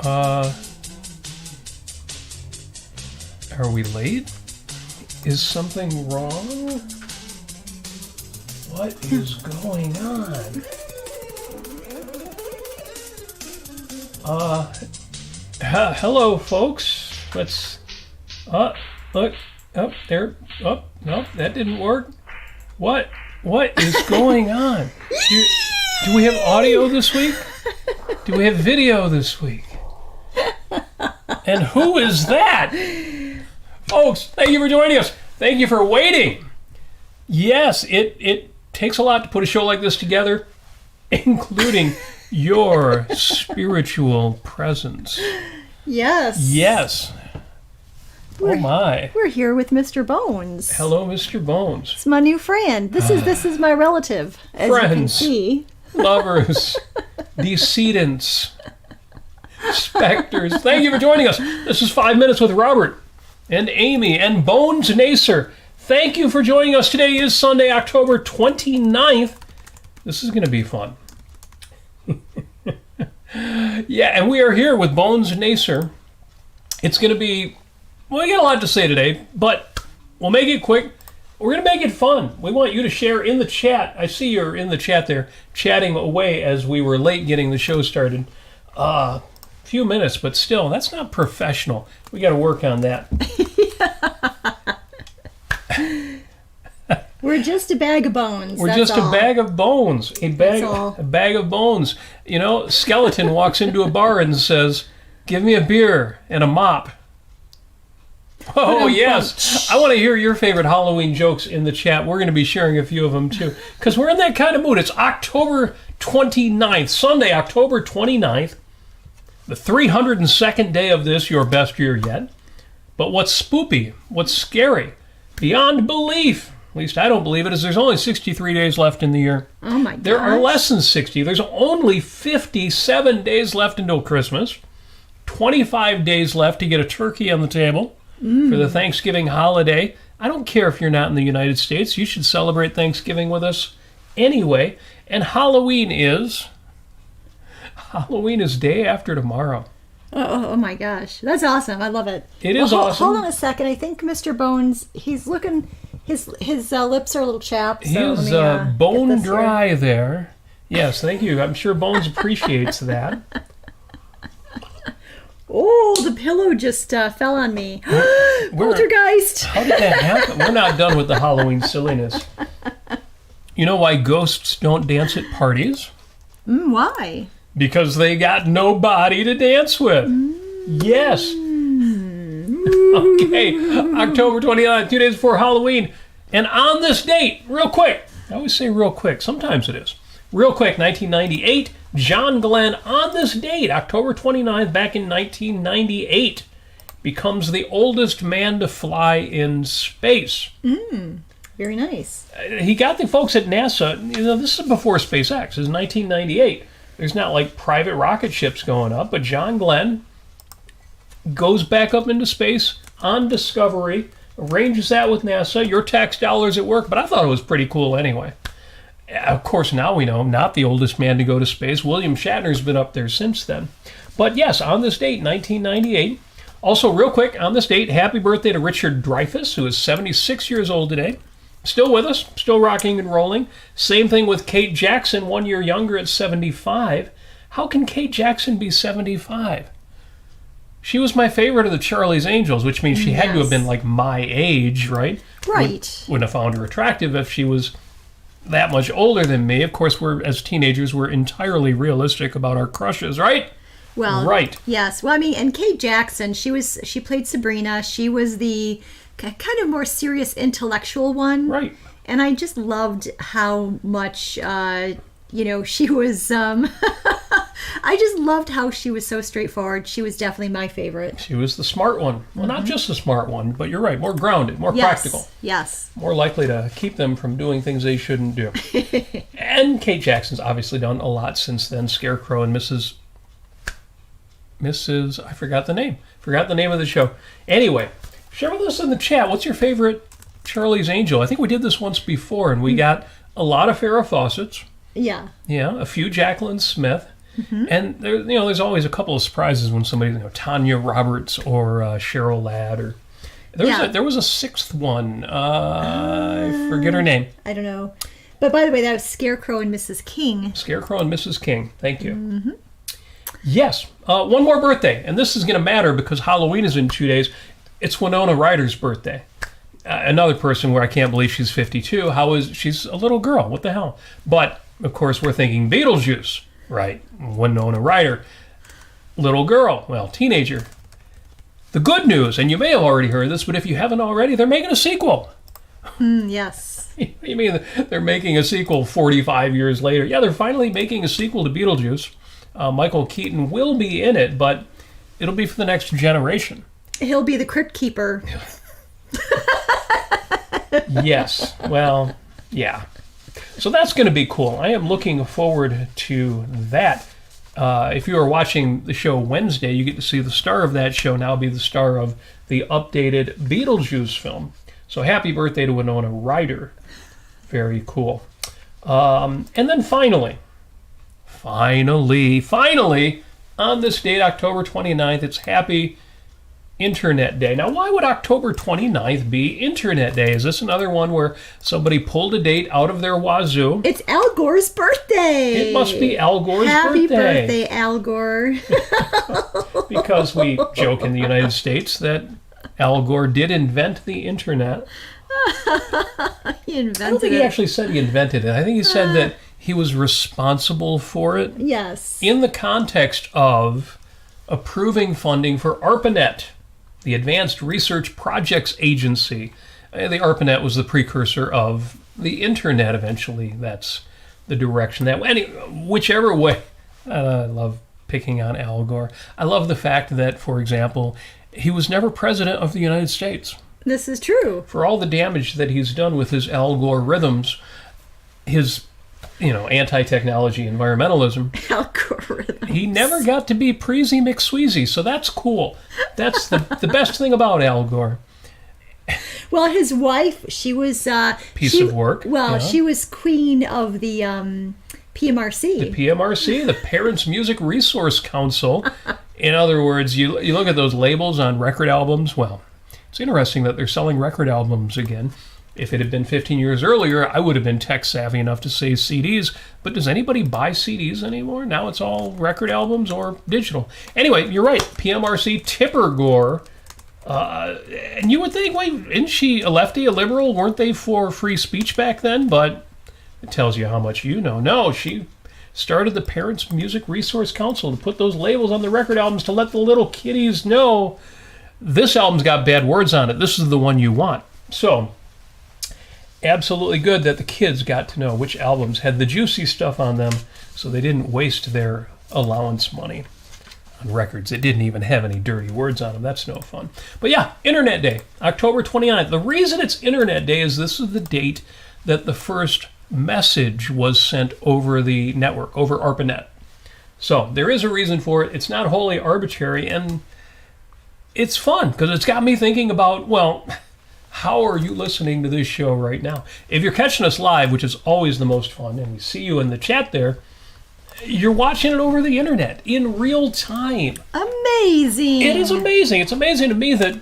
Are we late? Is something wrong? What is going on? Hello, folks. Let's, look, up there. Oh, no, that didn't work. What is going on? Do we have audio this week? Do we have video this week? And who is that? Folks, thank you for joining us. Thank you for waiting. Yes, it takes a lot to put a show like this together, including your spiritual presence. Yes. Yes. Oh my. We're here with Mr. Bones. Hello, Mr. Bones. It's my new friend. This is my relative, as Friends, you can see. Lovers, decedents, specters. Thank you for joining us. This is 5 Minutes with Robert and Amy and Bones Nasir. Thank you for joining us. Today is Sunday, October 29th. This is going to be fun. Yeah, and we are here with Bones Nasir. It's going to be, well, we got a lot to say today, but we'll make it quick. We're going to make it fun. We want you to share in the chat. I see you're in the chat there, chatting away as we were late getting the show started. Few minutes, but still, that's not professional. We got to work on that. We're just a bag of bones. We're just a bag of bones. A bag of bones. You know, skeleton walks into a bar and says, "Give me a beer and a mop." Oh, yes. I want to hear your favorite Halloween jokes in the chat. We're going to be sharing a few of them, too, because we're in that kind of mood. It's October 29th, Sunday, October 29th, the 302nd day of this, your best year yet. But what's spoopy, what's scary, beyond belief, at least I don't believe it, is there's only 63 days left in the year. Oh, my God. There are less than 60. There's only 57 days left until Christmas, 25 days left to get a turkey on the table. For the Thanksgiving holiday. I don't care if you're not in the United States. You should celebrate Thanksgiving with us anyway. And Halloween is day after tomorrow. Oh my gosh. That's awesome. I love it. It is awesome. Hold on a second. I think Mr. Bones, he's looking, his lips are a little chapped. So He's bone dry there. Yes, thank you. I'm sure Bones appreciates that. Oh, the pillow just fell on me. Poltergeist! How did that happen? We're not done with the Halloween silliness. You know why ghosts don't dance at parties? Why? Because they got nobody to dance with. Yes. Okay, October 29th, 2 days before Halloween. And on this date, real quick, I always say real quick, sometimes it is. Real quick, 1998, John Glenn, on this date, October 29th, back in 1998, becomes the oldest man to fly in space. Very nice. He got the folks at NASA, you know, this is before SpaceX, this is 1998. There's not like private rocket ships going up, but John Glenn goes back up into space on Discovery, arranges that with NASA, your tax dollars at work, but I thought it was pretty cool anyway. Of course, now we know, not the oldest man to go to space. William Shatner's been up there since then. But yes, on this date, 1998. Also, real quick, on this date, happy birthday to Richard Dreyfus, who is 76 years old today. Still with us, still rocking and rolling. Same thing with Kate Jackson, 1 year younger at 75. How can Kate Jackson be 75? She was my favorite of the Charlie's Angels, which means she had to have been like my age, right? Right. Wouldn't have found her attractive if she was that much older than me. Of course, as teenagers, we're entirely realistic about our crushes, right? Well, right. Yes. Well, I mean, and Kate Jackson, she played Sabrina. She was the kind of more serious intellectual one. Right. And I just loved how much, she was, I just loved how she was so straightforward. She was definitely my favorite. She was the smart one. Well, not just the smart one, but you're right, more grounded, more practical. Yes. More likely to keep them from doing things they shouldn't do. And Kate Jackson's obviously done a lot since then. Scarecrow and Mrs. I forgot the name. Forgot the name of the show. Anyway, share with us in the chat, what's your favorite Charlie's Angel? I think we did this once before, and we got a lot of Farrah Fawcett's. Yeah. Yeah, a few Jacqueline Smith. And there's always a couple of surprises when somebody, Tanya Roberts or Cheryl Ladd, or there was a sixth one. I forget her name. I don't know. But by the way, that was Scarecrow and Mrs. King. Scarecrow and Mrs. King. Thank you. Yes. One more birthday, and this is going to matter because Halloween is in 2 days. It's Winona Ryder's birthday. Another person where I can't believe she's 52. She's a little girl. What the hell? But, of course, we're thinking Beetlejuice, right? Winona Ryder. Little girl. Well, teenager. The good news, and you may have already heard this, but if you haven't already, they're making a sequel. Yes. You mean they're making a sequel 45 years later? Yeah, they're finally making a sequel to Beetlejuice. Michael Keaton will be in it, but it'll be for the next generation. He'll be the Crypt Keeper. Yes. Well, yeah. So that's going to be cool. I am looking forward to that. If you are watching the show Wednesday, you get to see the star of that show now be the star of the updated Beetlejuice film. So happy birthday to Winona Ryder. Very cool. And then finally, on this date, October 29th, it's Happy Internet Day. Now, why would October 29th be Internet Day? Is this another one where somebody pulled a date out of their wazoo? It's Al Gore's birthday. It must be Al Gore's Happy birthday. birthday, Al Gore. Because we joke in the United States that Al Gore did invent the internet. He invented I don't think it. he actually said he invented it. I think he said that he was responsible for it. Yes. In the context of approving funding for ARPANET, the Advanced Research Projects Agency. The ARPANET was the precursor of the internet eventually. That's the direction that went. Whichever way. I love picking on Al Gore. I love the fact that, for example, he was never president of the United States. This is true. For all the damage that he's done with his Al Gore rhythms, his anti-technology environmentalism, Algorithm. he never got to be Preezy McSweezy, so that's cool. That's the best thing about Al Gore. Well, his wife, she was... Piece of work. Well, yeah. she was queen of the PMRC. The PMRC, the Parents Music Resource Council. In other words, you look at those labels on record albums. Well, it's interesting that they're selling record albums again. If it had been 15 years earlier, I would have been tech savvy enough to say CDs. But does anybody buy CDs anymore? Now it's all record albums or digital. Anyway, you're right. PMRC, Tipper Gore. And you would think, wait, isn't she a lefty, a liberal? Weren't they for free speech back then? But it tells you how much you know. No, she started the Parents Music Resource Council to put those labels on the record albums to let the little kiddies know this album's got bad words on it. This is the one you want. So, absolutely good that the kids got to know which albums had the juicy stuff on them so they didn't waste their allowance money on records that didn't even have any dirty words on them. That's no fun. But yeah, Internet Day, October 29th. The reason it's Internet Day is this is the date that the first message was sent over the network, over ARPANET. So there is a reason for it. It's not wholly arbitrary, and it's fun because it's got me thinking about, well, how are you listening to this show right now? If you're catching us live, which is always the most fun, and we see you in the chat there, you're watching it over the internet in real time. Amazing. It is amazing. It's amazing to me that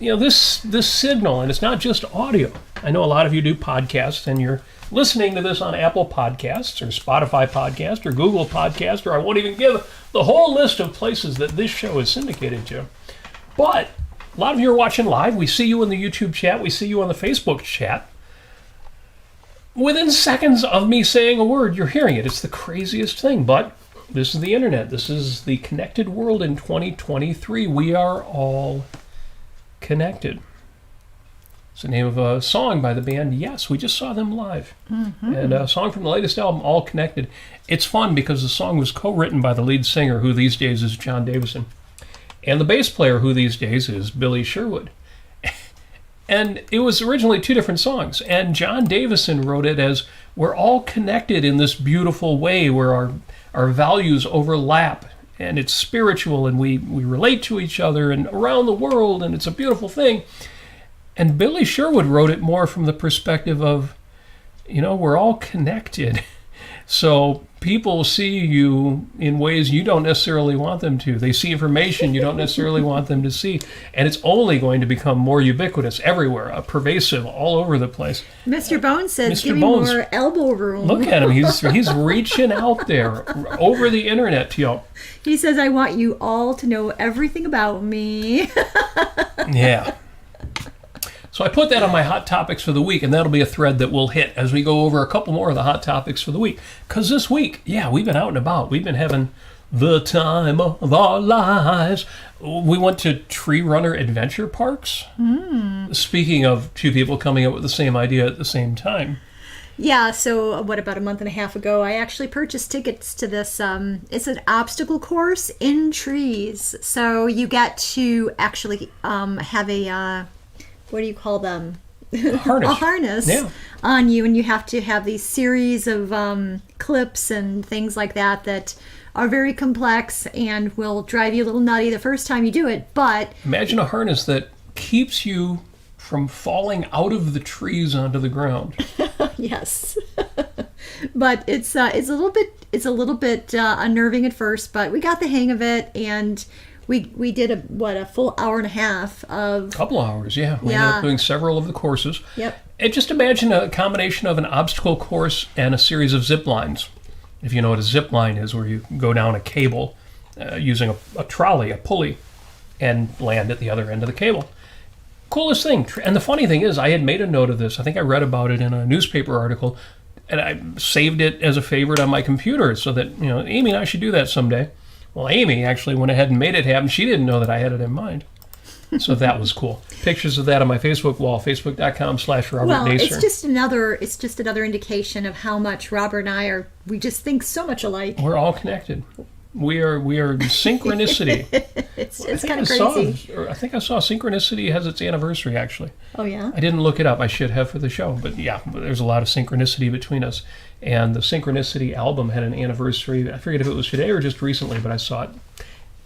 this signal, and it's not just audio. I know a lot of you do podcasts, and you're listening to this on Apple Podcasts or Spotify Podcast or Google Podcast, or I won't even give the whole list of places that this show is syndicated to. But a lot of you are watching live. We see you in the YouTube chat. We see you on the Facebook chat. Within seconds of me saying a word, you're hearing it. It's the craziest thing, but this is the internet. This is the connected world in 2023. We are all connected. It's the name of a song by the band Yes. We just saw them live. Mm-hmm. And a song from the latest album, All Connected. It's fun because the song was co-written by the lead singer, who these days is John Davison, and the bass player, who these days is Billy Sherwood. And it was originally two different songs, and John Davison wrote it as, we're all connected in this beautiful way where our values overlap, and it's spiritual, and we relate to each other and around the world, and it's a beautiful thing. And Billy Sherwood wrote it more from the perspective of, we're all connected. So people see you in ways you don't necessarily want them to. They see information you don't necessarily want them to see. And it's only going to become more ubiquitous everywhere, pervasive all over the place. Mr. Bones says, Mr. give me Bones, more elbow room. Look at him. He's reaching out there over the internet to you. He says, I want you all to know everything about me. Yeah. So I put that on my hot topics for the week, and that'll be a thread that we'll hit as we go over a couple more of the hot topics for the week. Because this week, yeah, we've been out and about. We've been having the time of our lives. We went to Tree Runner Adventure Parks. Speaking of two people coming up with the same idea at the same time. Yeah, so about a month and a half ago, I actually purchased tickets to this. It's an obstacle course in trees. So you get to actually have a... what do you call them? Harness. A harness on you, and you have to have these series of clips and things like that are very complex and will drive you a little nutty the first time you do it. But imagine a harness that keeps you from falling out of the trees onto the ground. Yes. But it's a little bit unnerving at first, but we got the hang of it, and we did a full hour and a half of... Couple hours, yeah. We ended up doing several of the courses. Yep. And just imagine a combination of an obstacle course and a series of zip lines. If you know what a zip line is, where you go down a cable using a trolley, a pulley, and land at the other end of the cable. Coolest thing. And the funny thing is, I had made a note of this. I think I read about it in a newspaper article, and I saved it as a favorite on my computer so that, Amy and I should do that someday. Well, Amy actually went ahead and made it happen. She didn't know that I had it in mind. So that was cool. Pictures of that on my Facebook wall, facebook.com/Robert Nasir. It's just another indication of how much Robert and I we just think so much alike. We're all connected. We are synchronicity. It's kind of crazy. I think I saw Synchronicity has its anniversary, actually. Oh, yeah? I didn't look it up. I should have for the show. But yeah, there's a lot of synchronicity between us. And the Synchronicity album had an anniversary. I forget if it was today or just recently, but I saw it.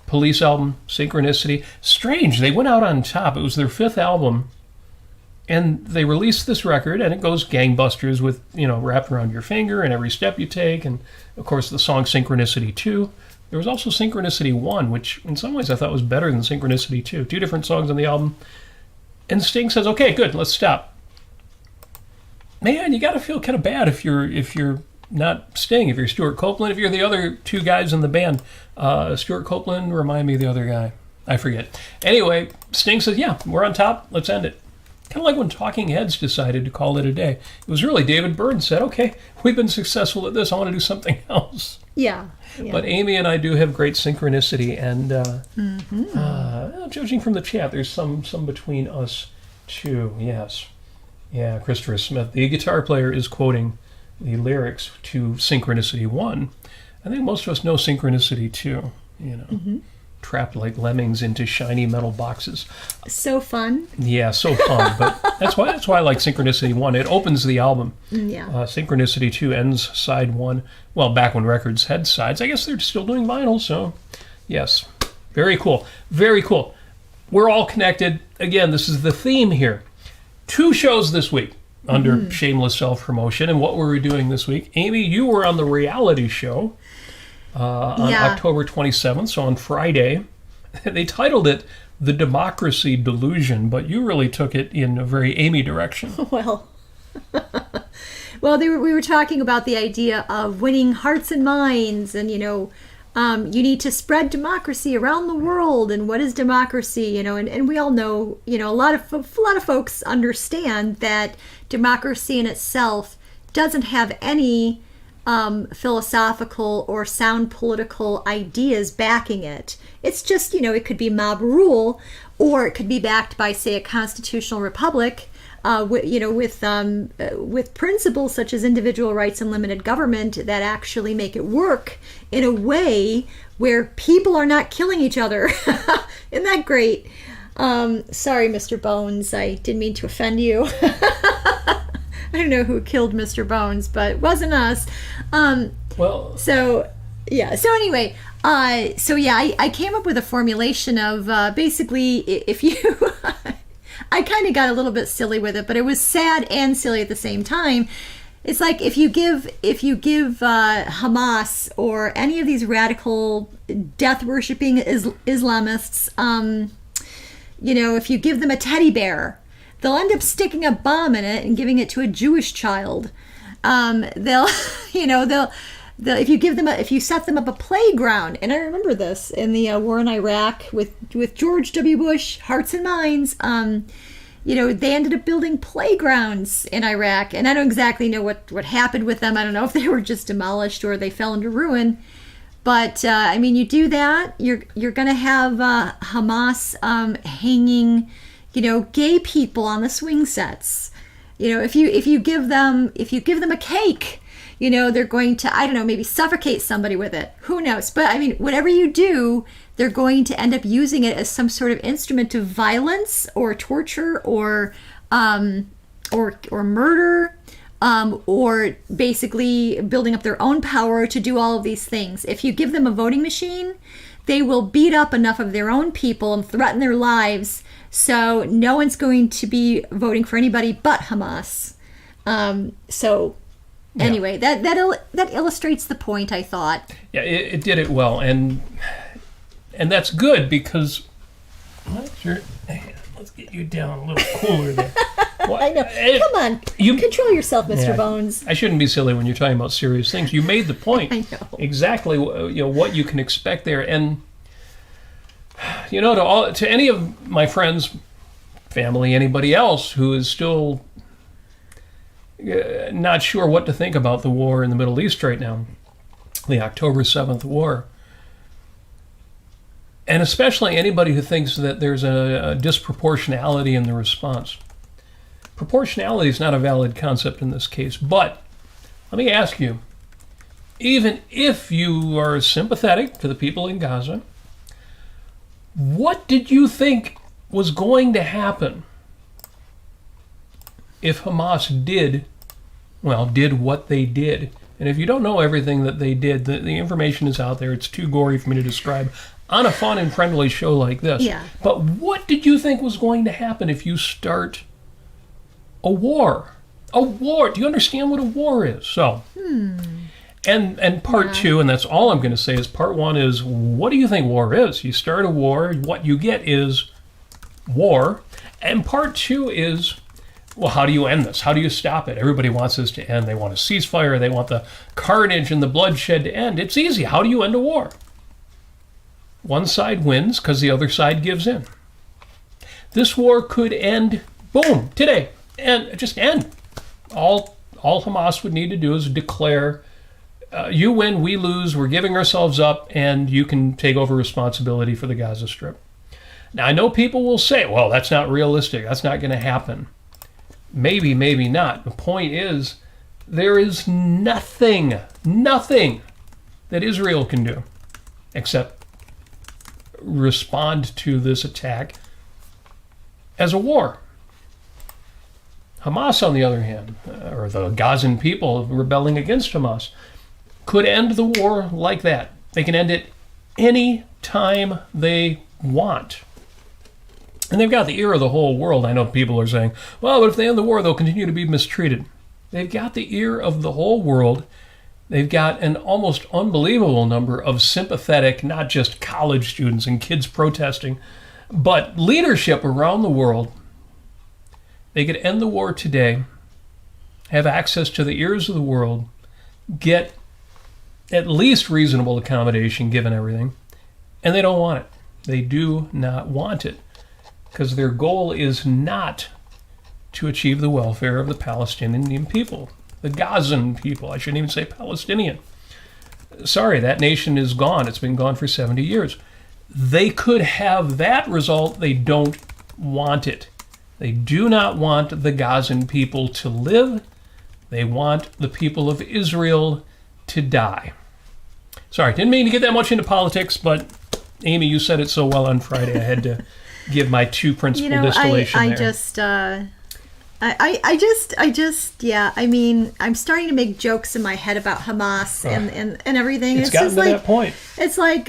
Police album, Synchronicity. Strange. They went out on top. It was their 5th album. And they released this record, and it goes gangbusters with, wrapped around your finger and every step you take. And, of course, the song Synchronicity 2. There was also Synchronicity 1, which in some ways I thought was better than Synchronicity 2. 2 different songs on the album. And Sting says, okay, good, let's stop. Man, you got to feel kind of bad if you're not Sting, if you're Stuart Copeland, if you're the other 2 guys in the band. Stuart Copeland, remind me of the other guy. I forget. Anyway, Sting says, yeah, we're on top, let's end it. Kind of like when Talking Heads decided to call it a day. It was really David Byrne said, okay, we've been successful at this, I want to do something else. Yeah. But Amy and I do have great synchronicity, and judging from the chat, there's some between us too. Yes, yeah. Christopher Smith, the guitar player, is quoting the lyrics to Synchronicity 1. I think most of us know Synchronicity 2. Trapped like lemmings into shiny metal boxes. So fun. Yeah, so fun. But that's why I like Synchronicity 1. It opens the album. Yeah. Synchronicity 2 ends side 1. Well, back when records had sides. I guess they're still doing vinyl, so yes. Very cool. Very cool. We're all connected. Again, this is the theme here. 2 shows this week under Shameless Self-Promotion. And what were we doing this week? Amy, you were on the reality show. On October 27th, so on Friday. They titled it The Democracy Delusion, but you really took it in a very Amy direction. Well, we were talking about the idea of winning hearts and minds, and, you need to spread democracy around the world, and what is democracy, and we all know, a lot of folks understand that democracy in itself doesn't have any philosophical or sound political ideas backing it. It's just, it could be mob rule, or it could be backed by, say, a constitutional republic, with principles such as individual rights and limited government that actually make it work in a way where people are not killing each other. Isn't that great? Sorry, Mr. Bones, I didn't mean to offend you. I don't know who killed Mr. Bones, but it wasn't us. So anyway, I came up with a formulation of basically, if you, I kind of got a little bit silly with it, but it was sad and silly at the same time. It's like if you give Hamas or any of these radical death worshipping Islamists, if you give them a teddy bear, they'll end up sticking a bomb in it and giving it to a Jewish child. They'll if you set them up a playground, and I remember this in the war in Iraq with George W. Bush, hearts and minds. They ended up building playgrounds in Iraq, and I don't exactly know what happened with them. I don't know if they were just demolished or they fell into ruin. But you do that, you're going to have Hamas hanging, gay people on the swing sets. If you give them a cake, they're going to, I don't know, maybe suffocate somebody with it. Who knows? But whatever you do, they're going to end up using it as some sort of instrument of violence or torture or murder, or basically building up their own power to do all of these things. If you give them a voting machine, they will beat up enough of their own people and threaten their lives, so no one's going to be voting for anybody but Hamas. Anyway, that illustrates the point, I thought. Yeah, it did it well, and that's good because let's get you down a little cooler there. I know. Come on, control yourself, Mr. Bones. I shouldn't be silly when you're talking about serious things. You made the point. I know exactly. What you can expect there, and to any of my friends, family, anybody else who is still not sure what to think about the war in the Middle East right now, the October 7th war. And especially anybody who thinks that there's a disproportionality in the response. Proportionality is not a valid concept in this case, but let me ask you, even if you are sympathetic to the people in Gaza, what did you think was going to happen if Hamas did what they did? And if you don't know everything that they did, the information is out there. It's too gory for me to describe on a fun and friendly show like this. Yeah. But what did you think was going to happen if you start a war? A war. Do you understand what a war is? So, and part two, and that's all I'm going to say, is part one is, what do you think war is? You start a war, what you get is war. And part two is, well, how do you end this? How do you stop it? Everybody wants this to end. They want a ceasefire. They want the carnage and the bloodshed to end. It's easy. How do you end a war? One side wins because the other side gives in. This war could end, boom, today, and just end. All Hamas would need to do is declare, you win, we lose, we're giving ourselves up, and you can take over responsibility for the Gaza Strip. Now, I know people will say, well, that's not realistic. That's not going to happen. Maybe, maybe not. The point is, there is nothing that Israel can do except respond to this attack as a war. Hamas, on the other hand, or the Gazan people rebelling against Hamas, could end the war like that. They can end it any time they want. And they've got the ear of the whole world. I know people are saying, well, but if they end the war, they'll continue to be mistreated. They've got the ear of the whole world. They've got an almost unbelievable number of sympathetic, not just college students and kids protesting, but leadership around the world. They could end the war today, have access to the ears of the world, get at least reasonable accommodation given everything, and they don't want it. They do not want it because their goal is not to achieve the welfare of the Palestinian people. The Gazan people. I shouldn't even say Palestinian. Sorry, that nation is gone. It's been gone for 70 years. They could have that result. They don't want it. They do not want the Gazan people to live. They want the people of Israel to die. Sorry, didn't mean to get that much into politics, but Amy, you said it so well on Friday. I had to give my two principle distillation there. I mean, I'm starting to make jokes in my head about Hamas and everything. It's gotten to that point. It's like,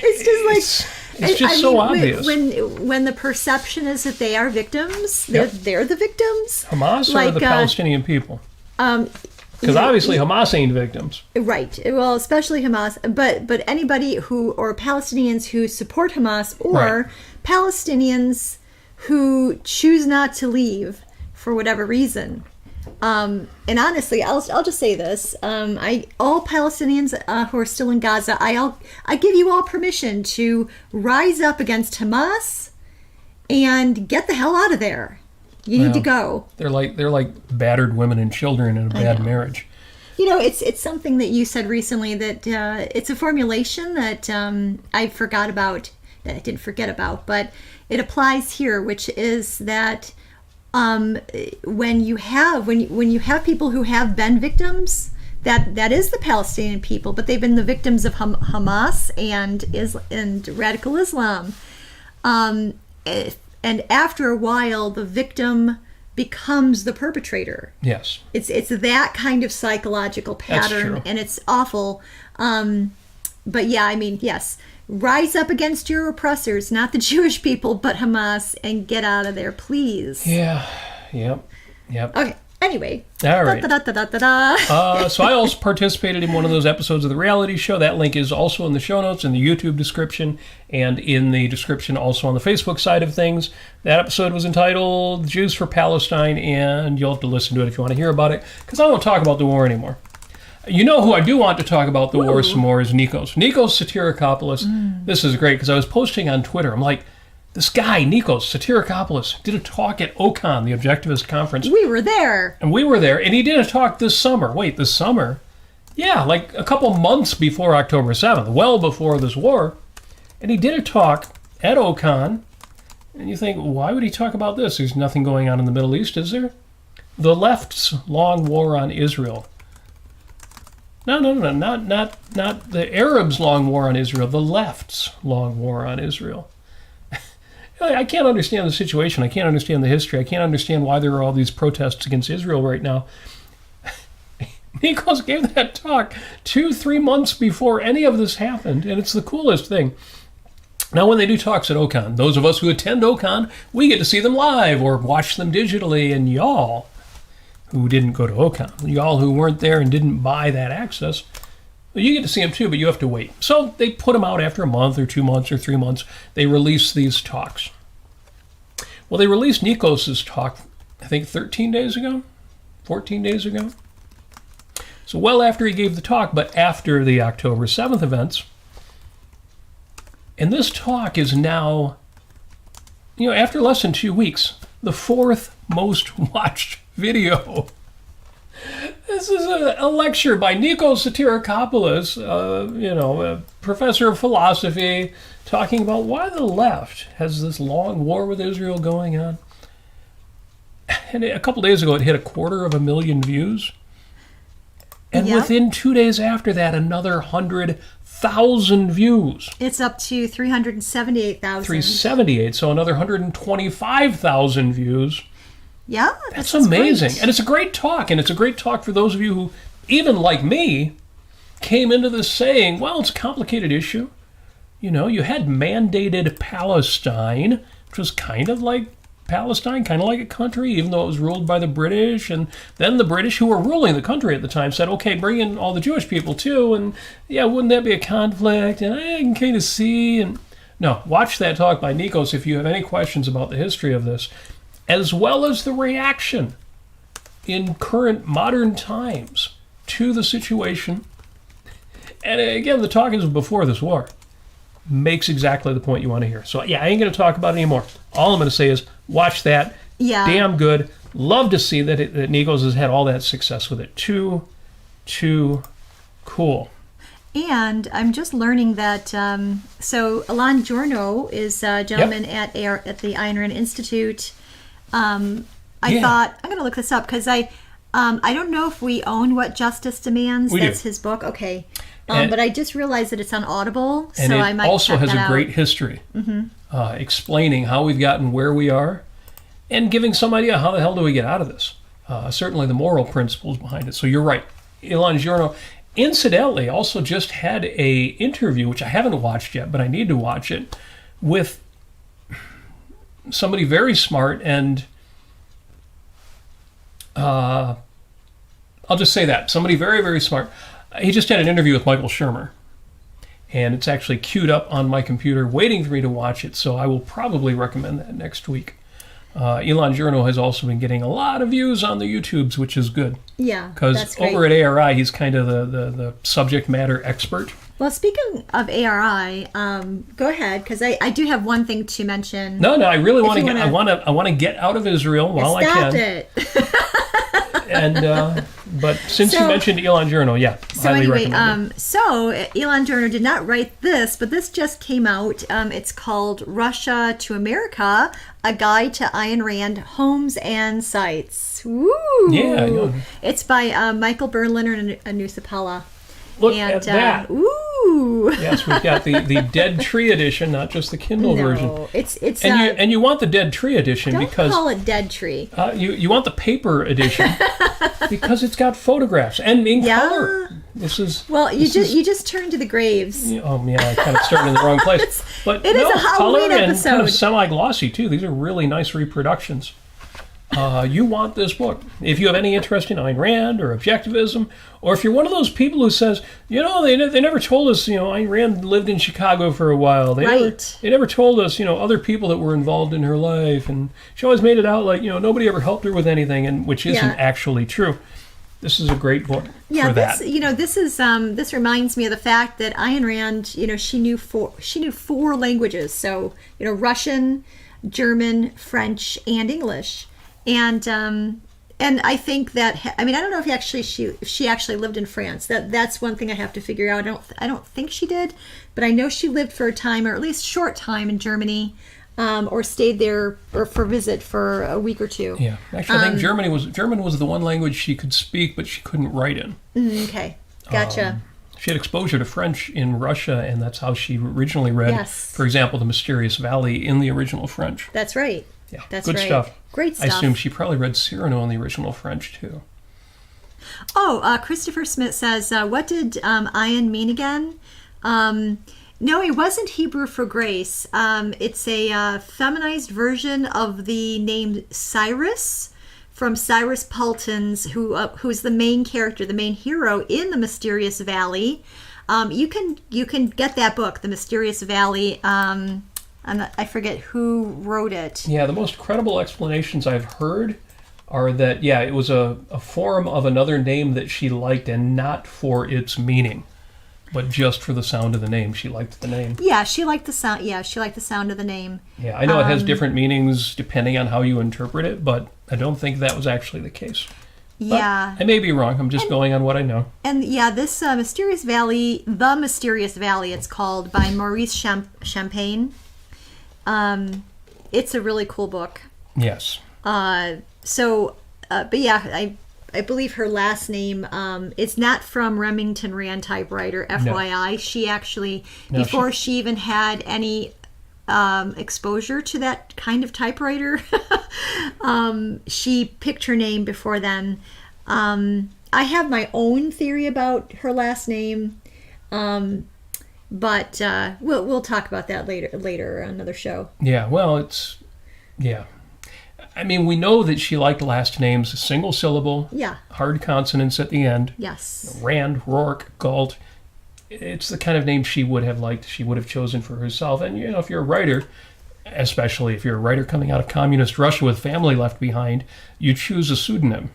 it's just like, It's just so obvious. When the perception is that they are victims, they're the victims. Hamas or the Palestinian people? Because obviously Hamas ain't victims. Right. Well, especially Hamas, but anybody or Palestinians who support Hamas or Palestinians who choose not to leave for whatever reason. And honestly, I'll just say this: all Palestinians who are still in Gaza, I give you all permission to rise up against Hamas and get the hell out of there. You need to go. They're like battered women and children in a bad marriage. It's something that you said recently that it's a formulation that I forgot about, that I didn't forget about, but it applies here, which is that when you have people who have been victims, that is the Palestinian people, but they've been the victims of Hamas and radical Islam. And after a while, the victim becomes the perpetrator. Yes. It's that kind of psychological pattern, and it's awful. But yeah, I mean, yes. Rise up against your oppressors, not the Jewish people, but Hamas, and get out of there, please. Yeah. Yep. Okay. Anyway. All right. So I also participated in one of those episodes of the reality show. That link is also in the show notes, in the YouTube description, and in the description also on the Facebook side of things. That episode was entitled Jews for Palestine, and you'll have to listen to it if you want to hear about it, because I don't talk about the war anymore. You know who I do want to talk about the war some more is Nikos. Nikos Sotirakopoulos. This is great, because I was posting on Twitter. I'm like, this guy, Nikos Sotirakopoulos, did a talk at OCON, the Objectivist Conference. We were there. And he did a talk this summer. Wait, this summer? Yeah, like a couple months before October 7th, well before this war. And he did a talk at OCON. And you think, why would he talk about this? There's nothing going on in the Middle East, is there? The left's long war on Israel. No, not the Arabs' long war on Israel, the left's long war on Israel. I can't understand the situation. I can't understand the history. I can't understand why there are all these protests against Israel right now. Nikos gave that talk 2-3 months before any of this happened, and it's the coolest thing. Now, when they do talks at OCON, those of us who attend OCON, we get to see them live or watch them digitally, and y'all who didn't go to OCON, y'all who weren't there and didn't buy that access, well, you get to see them too, but you have to wait. So they put them out after a month or 2 months or 3 months. They release these talks. Well, they released Nikos' talk, I think 13 days ago, 14 days ago. So well after he gave the talk, but after the October 7th events. And this talk is now, after less than 2 weeks, the 4th most watched video. This is a lecture by Nikos Sotirakopoulos, a professor of philosophy, talking about why the left has this long war with Israel going on. And a couple days ago, it hit 250,000 views. And within 2 days after that, another 100,000 views. It's up to 378,000. 378, so another 125,000 views. Yeah, that's amazing. Great. And it's a great talk. And it's a great talk for those of you who, even like me, came into this saying, well, it's a complicated issue. You had mandated Palestine, which was kind of like Palestine, kind of like a country, even though it was ruled by the British. And then the British, who were ruling the country at the time, said, okay, bring in all the Jewish people too. And yeah, wouldn't that be a conflict? And I can kind of see. And no, watch that talk by Nikos if you have any questions about the history of this, as well as the reaction in current modern times to the situation. And again, the talk is before this war. Makes exactly the point you want to hear. So yeah, I ain't going to talk about it anymore. All I'm going to say is watch that. Yeah. Damn good. Love to see that Nikos has had all that success with it. Too cool. And I'm just learning that, so Alain Giorno is a gentleman at the Ayn Rand Institute. I thought, I'm going to look this up because I don't know if we own What Justice Demands. That's his book. Okay. But I just realized that it's on Audible, so I might also check has that a great history, explaining how we've gotten where we are and giving some idea how the hell do we get out of this. Certainly the moral principles behind it. So you're right. Alain Giorno, incidentally, also just had a interview, which I haven't watched yet, but I need to watch it, with somebody very smart, and I'll just say that. Somebody very, very smart. He just had an interview with Michael Shermer, and it's actually queued up on my computer waiting for me to watch it, so I will probably recommend that next week. Elon Journo has also been getting a lot of views on the YouTubes, which is good. Yeah, because over at ARI, he's kind of the subject matter expert. Well, speaking of ARI, go ahead, because I do have one thing to mention. No, I really want to get. I want to get out of Israel while I can. Stop it. And but since you mentioned Elon Journo, highly recommend it. So Elon Journo did not write this, but this just came out. It's called Russia to America: A Guide to Ayn Rand Homes and Sites. Woo! Yeah. It's by Michael Berliner and Anusapala. Look at that. Ooh. Yes, we've got the Dead Tree edition, not just the Kindle version. It's and you want the Dead Tree edition because don't call it Dead Tree. You want the paper edition because it's got photographs and in color. You just turned to the graves. Oh yeah, I kind of started in the wrong place. But it is a Halloween color episode. And kind of semi-glossy too. These are really nice reproductions. You want this book. If you have any interest in Ayn Rand or objectivism, or if you're one of those people who says, they never told us, Ayn Rand lived in Chicago for a while. They never told us, other people that were involved in her life, and she always made it out like, nobody ever helped her with anything, and which isn't actually true. This is a great book for that. This reminds me of the fact that Ayn Rand, she knew four languages, so Russian, German, French, and English. And I think that I don't know if she actually lived in France. That's one thing I have to figure out. I don't think she did, but I know she lived for a time, or at least short time, in Germany, or stayed there or for visit for a week or two. Yeah, actually, I think German was the one language she could speak, but she couldn't write in. Okay, gotcha. She had exposure to French in Russia, and that's how she originally read, for example, The Mysterious Valley in the original French. That's right. Yeah, that's good right. stuff. Great stuff. I assume she probably read Cyrano in the original French, too. Christopher Smith says, what did Ayn mean again? No, it wasn't Hebrew for grace. It's a feminized version of the name Cyrus from Cyrus Paulton's, who's the main character, the main hero in The Mysterious Valley. You can get that book, The Mysterious Valley. I forget who wrote it. Yeah, the most credible explanations I've heard are that, it was a form of another name that she liked, and not for its meaning, but just for the sound of the name. She liked the name. Yeah, she liked the sound. Yeah, she liked the sound of the name. Yeah, I know it has different meanings depending on how you interpret it, but I don't think that was actually the case. Yeah. But I may be wrong. I'm just going on what I know. And this Mysterious Valley, The Mysterious Valley, it's called, by Maurice Champagne. It's a really cool book. Yes. I believe her last name is not from Remington Rand typewriter, FYI. No. She actually, before she even had any exposure to that kind of typewriter, she picked her name before then. I have my own theory about her last name. But we'll talk about that later on another show. Yeah, well, I mean, we know that she liked last names, single syllable, hard consonants at the end. Yes. Rand, Rourke, Galt. It's the kind of name she would have liked, she would have chosen for herself. And, if you're a writer, especially if you're a writer coming out of communist Russia with family left behind, you choose a pseudonym.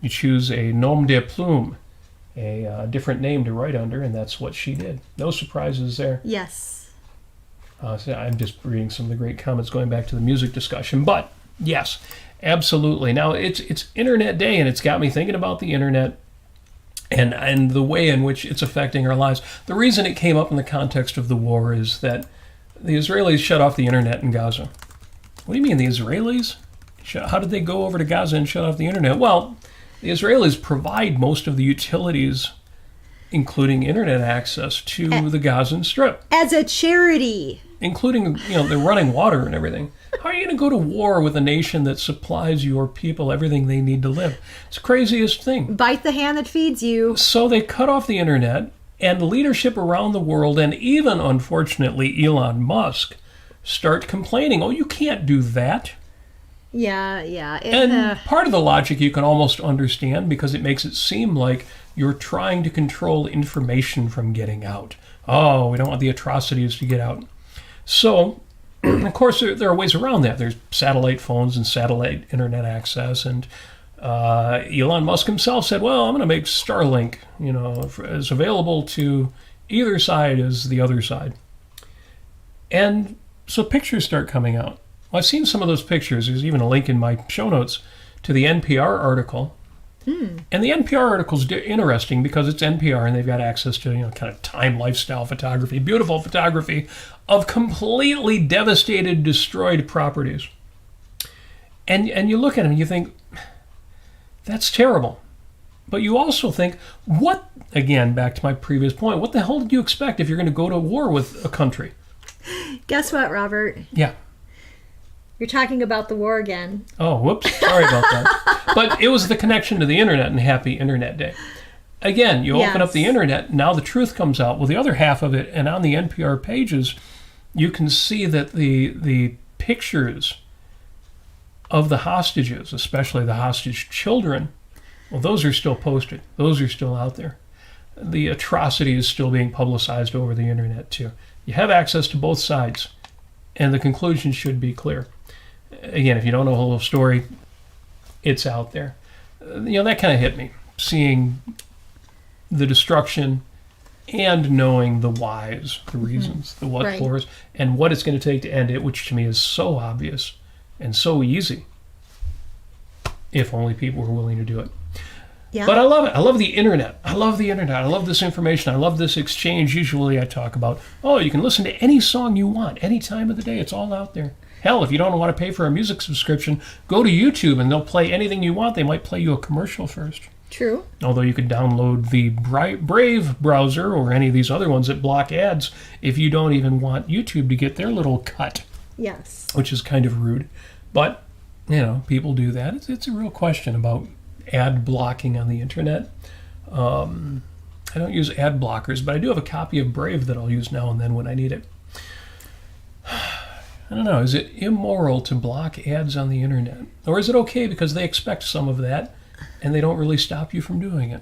You choose a nom de plume. A different name to write under, and that's what she did. No surprises there. Yes. So I'm just reading some of the great comments going back to the music discussion. But, yes, absolutely. Now, it's Internet Day, and it's got me thinking about the Internet and the way in which it's affecting our lives. The reason it came up in the context of the war is that the Israelis shut off the Internet in Gaza. What do you mean, the Israelis? How did they go over to Gaza and shut off the Internet? Well, the Israelis provide most of the utilities, including internet access, to the Gazan Strip. As a charity. Including, they're running water and everything. How are you going to go to war with a nation that supplies your people everything they need to live? It's the craziest thing. Bite the hand that feeds you. So they cut off the internet, and leadership around the world, and even, unfortunately, Elon Musk, start complaining, oh, you can't do that. Yeah, yeah. And part of the logic you can almost understand because it makes it seem like you're trying to control information from getting out. Oh, we don't want the atrocities to get out. So, of course, there are ways around that. There's satellite phones and satellite internet access. And Elon Musk himself said, well, I'm going to make Starlink, as available to either side as the other side. And so pictures start coming out. Well, I've seen some of those pictures. There's even a link in my show notes to the NPR article. And the NPR article is interesting because it's NPR and they've got access to kind of time lifestyle photography, beautiful photography of completely devastated, destroyed properties. And you look at them and you think, that's terrible. But you also think, again, back to my previous point, what the hell did you expect if you're going to go to war with a country? Guess what, Robert? Yeah. You're talking about the war again. Oh, whoops. Sorry about that. But it was the connection to the internet and happy Internet Day. Again, you open up the internet, now the truth comes out. Well, the other half of it, and on the NPR pages, you can see that the pictures of the hostages, especially the hostage children, well, those are still posted. Those are still out there. The atrocity is still being publicized over the internet, too. You have access to both sides, and the conclusion should be clear. Again, if you don't know the whole story, it's out there. That kind of hit me, seeing the destruction and knowing the whys, the reasons, the what fors, and what it's going to take to end it, which to me is so obvious and so easy, if only people were willing to do it. Yeah. But I love it. I love the internet. I love the internet. I love this information. I love this exchange. Usually I talk about, you can listen to any song you want, any time of the day. It's all out there. Hell, if you don't want to pay for a music subscription, go to YouTube and they'll play anything you want. They might play you a commercial first. True. Although you could download the Brave browser or any of these other ones that block ads if you don't even want YouTube to get their little cut. Yes. Which is kind of rude. But, people do that. It's a real question about ad blocking on the internet. I don't use ad blockers, but I do have a copy of Brave that I'll use now and then when I need it. I don't know, is it immoral to block ads on the internet? Or is it okay because they expect some of that and they don't really stop you from doing it?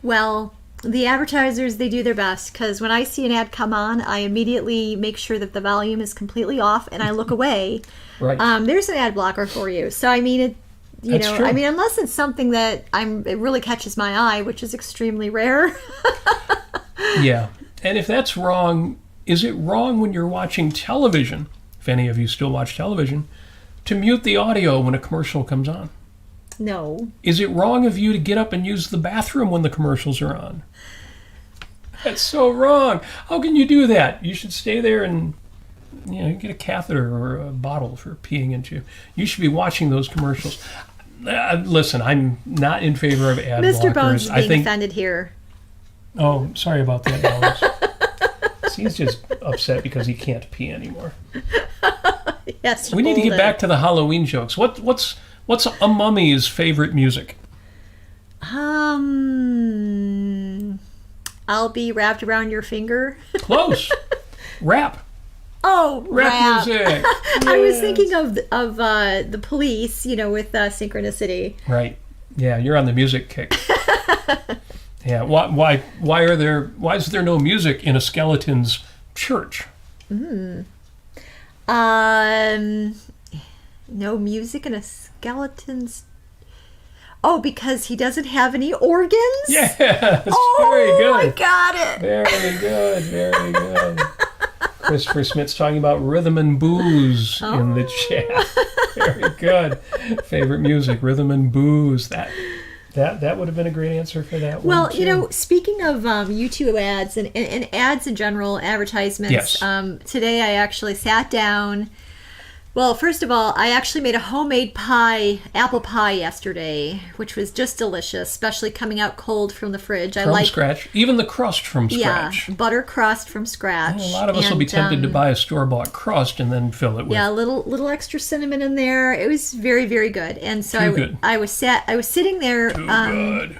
Well, the advertisers, they do their best because when I see an ad come on, I immediately make sure that the volume is completely off and I look away. Right. There's an ad blocker for you. So, I mean, unless it's something that it really catches my eye, which is extremely rare. Yeah. And if that's wrong, is it wrong when you're watching television, if any of you still watch television, to mute the audio when a commercial comes on? No. Is it wrong of you to get up and use the bathroom when the commercials are on? That's so wrong. How can you do that? You should stay there and get a catheter or a bottle for peeing into. You should be watching those commercials. Listen, I'm not in favor of ad blockers. Mr. Bones is being offended here. Oh, sorry about that, Alice. He's just upset because he can't pee anymore. Yes. We need to get back to the Halloween jokes. What's a mummy's favorite music? I'll be wrapped around your finger. Close. Rap. Oh, rap music. Yes. I was thinking of the Police, with Synchronicity. Right. Yeah, you're on the music kick. Yeah. Why is there no music in a skeleton's church? No music in a skeleton's. Oh, because he doesn't have any organs? Yes. Very good. I got it. Very good. Very good. Christopher Smith's talking about rhythm and booze in the chat. Very good. Favorite music, rhythm and booze. That would have been a great answer for that one. Well, speaking of YouTube ads and ads in general, advertisements, today I actually sat down. Well, first of all, I actually made a homemade apple pie yesterday, which was just delicious, especially coming out cold from the fridge. From scratch? Even the crust from scratch? Yeah, butter crust from scratch. A lot of us will be tempted to buy a store-bought crust and then fill it with... Yeah, a little extra cinnamon in there. It was very, very good. And so I was sitting there good.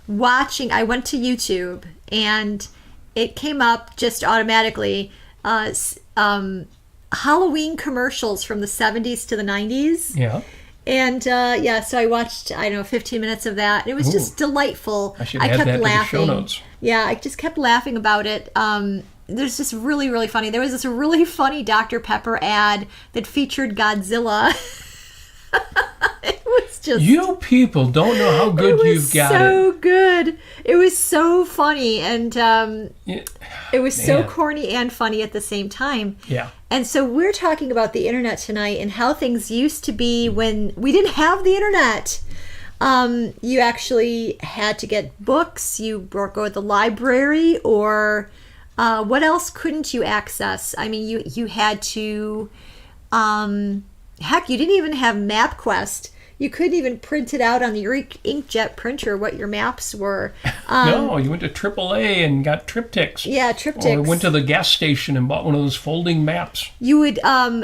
watching. I went to YouTube, and it came up just automatically... Halloween commercials from the 70s to the 90s. Yeah. And so I watched, 15 minutes of that. It was just delightful. I should add that to the show notes. Yeah, I just kept laughing about it. There's just really, really funny. There was this really funny Dr. Pepper ad that featured Godzilla. It was just... You people don't know how good you've got it. It was so good. It was so funny. And it was so corny and funny at the same time. Yeah. And so we're talking about the internet tonight and how things used to be when we didn't have the internet. You actually had to get books, you go to the library, or what else couldn't you access? I mean, you had to, heck, you didn't even have MapQuest. You couldn't even print it out on your inkjet printer what your maps were. No, you went to AAA and got triptychs. Yeah, triptychs. Or went to the gas station and bought one of those folding maps. You would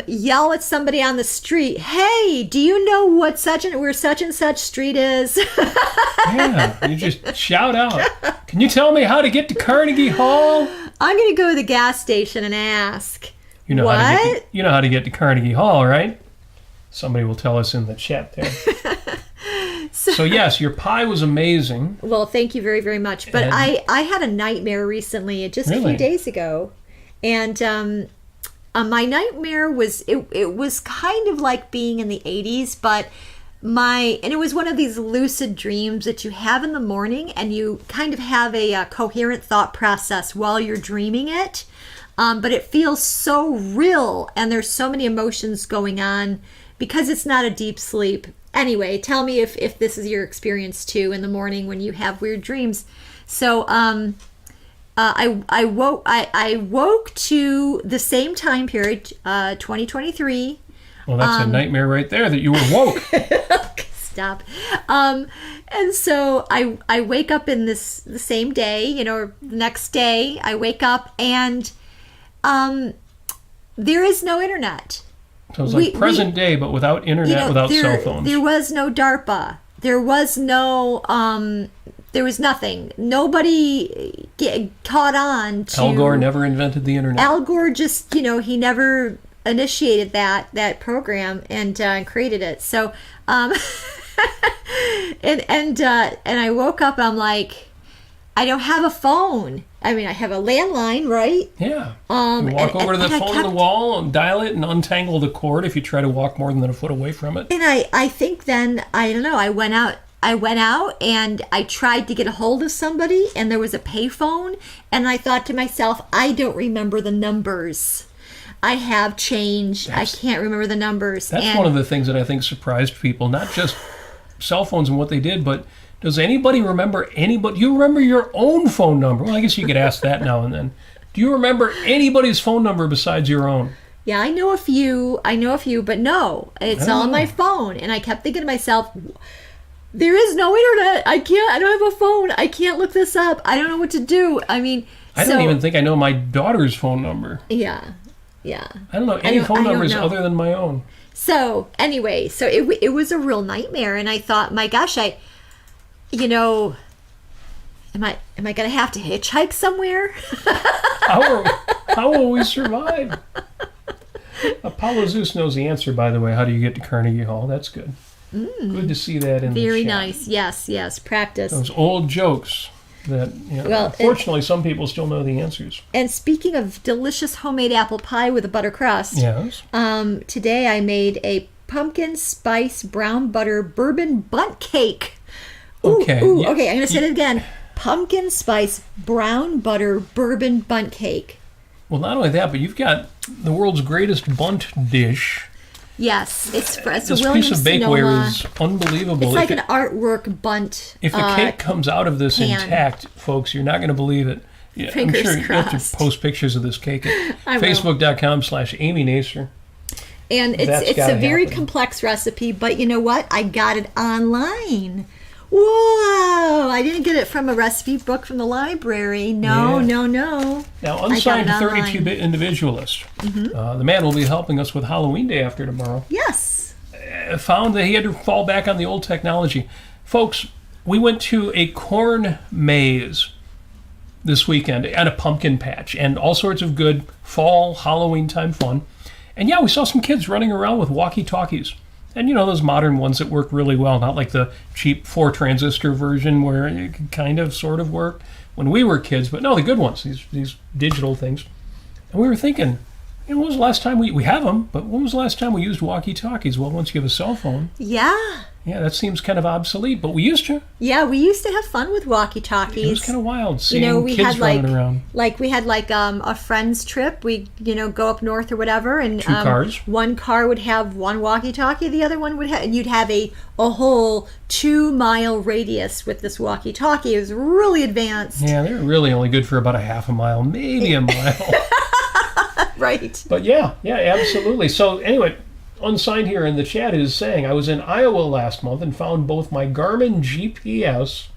yell at somebody on the street, "Hey, do you know what where such and such street is?" Yeah, you just shout out, "Can you tell me how to get to Carnegie Hall?" I'm going to go to the gas station and ask. You know how to get to Carnegie Hall, right? Somebody will tell us in the chat there. So yes, your pie was amazing. Well, thank you very, very much. But I had a nightmare recently, just a few days ago. And my nightmare was, it was kind of like being in the 80s, but and it was one of these lucid dreams that you have in the morning, and you kind of have a coherent thought process while you're dreaming it. But it feels so real, and there's so many emotions going on because it's not a deep sleep. Anyway, tell me if this is your experience too in the morning when you have weird dreams. So I woke to the same time period, 2023. Well, that's a nightmare right there that you were woke. Stop. And so I wake up in the same day, or the next day I wake up and there is no internet. So it's like present day, but without internet, without cell phones. There was no DARPA. There was no, there was nothing. Nobody caught on to... Al Gore never invented the internet. Al Gore just, he never initiated that program and created it. So, and I woke up, I'm like, I don't have a phone. I mean, I have a landline, right? Yeah. You walk over to the phone on the wall and dial it and untangle the cord if you try to walk more than a foot away from it. And I think then, I don't know, I went out and I tried to get a hold of somebody, and there was a payphone, and I thought to myself, I don't remember the numbers. I have change. I can't remember the numbers. That's one of the things that I think surprised people, not just cell phones and what they did, but does anybody remember anybody? You remember your own phone number? Well, I guess you could ask that now and then. Do you remember anybody's phone number besides your own? Yeah, I know a few, but no, it's all on my phone. And I kept thinking to myself, there is no internet. I don't have a phone. I can't look this up. I don't know what to do. I mean, I don't even think I know my daughter's phone number. Yeah. I don't know any phone numbers other than my own. So anyway, it was a real nightmare. And I thought, my gosh, am I going to have to hitchhike somewhere? How will we survive? Apollo Zeus knows the answer, by the way. How do you get to Carnegie Hall? That's good. Good to see that in the chat. Very nice. Yes. Practice. Those old jokes that, unfortunately, some people still know the answers. And speaking of delicious homemade apple pie with a butter crust, yes. Today I made a pumpkin spice brown butter bourbon bundt cake. Okay. Okay, I'm going to say it again. Pumpkin spice brown butter bourbon bundt cake. Well, not only that, but you've got the world's greatest bundt dish. Yes, it's a this Williams piece of bakeware is unbelievable. It's like an artwork bundt. If the cake comes out of this intact, folks, you're not going to believe it. Yeah, I'm sure crossed. You have to post pictures of this cake at Facebook.com/Amy Nasir. And it's a very complex recipe, but you know what? I got it online. Whoa! I didn't get it from a recipe book from the library. No. Now, unsigned 32-bit individualist, the man will be helping us with Halloween Day after tomorrow. Yes. Found that he had to fall back on the old technology. Folks, we went to a corn maze this weekend and a pumpkin patch and all sorts of good fall Halloween time fun. And yeah, we saw some kids running around with walkie-talkies. And those modern ones that work really well, not like the cheap 4-transistor version where it could kind of sort of work when we were kids, but no, the good ones, these digital things. And we were thinking, when was the last time we have them, but when was the last time we used walkie-talkies? Well, once you have a cell phone. Yeah. Yeah, that seems kind of obsolete, but we used to. Yeah, we used to have fun with walkie-talkies. It was kind of wild seeing kids running around. We had a friend's trip. We go up north or whatever, and 2 cars. One car would have one walkie-talkie, the other one would have, and you'd have a whole 2-mile radius with this walkie-talkie. It was really advanced. Yeah, they were really only good for about a half a mile, maybe a mile. Right. But yeah, absolutely. So anyway, Unsigned here in the chat is saying, I was in Iowa last month and found both my Garmin GPS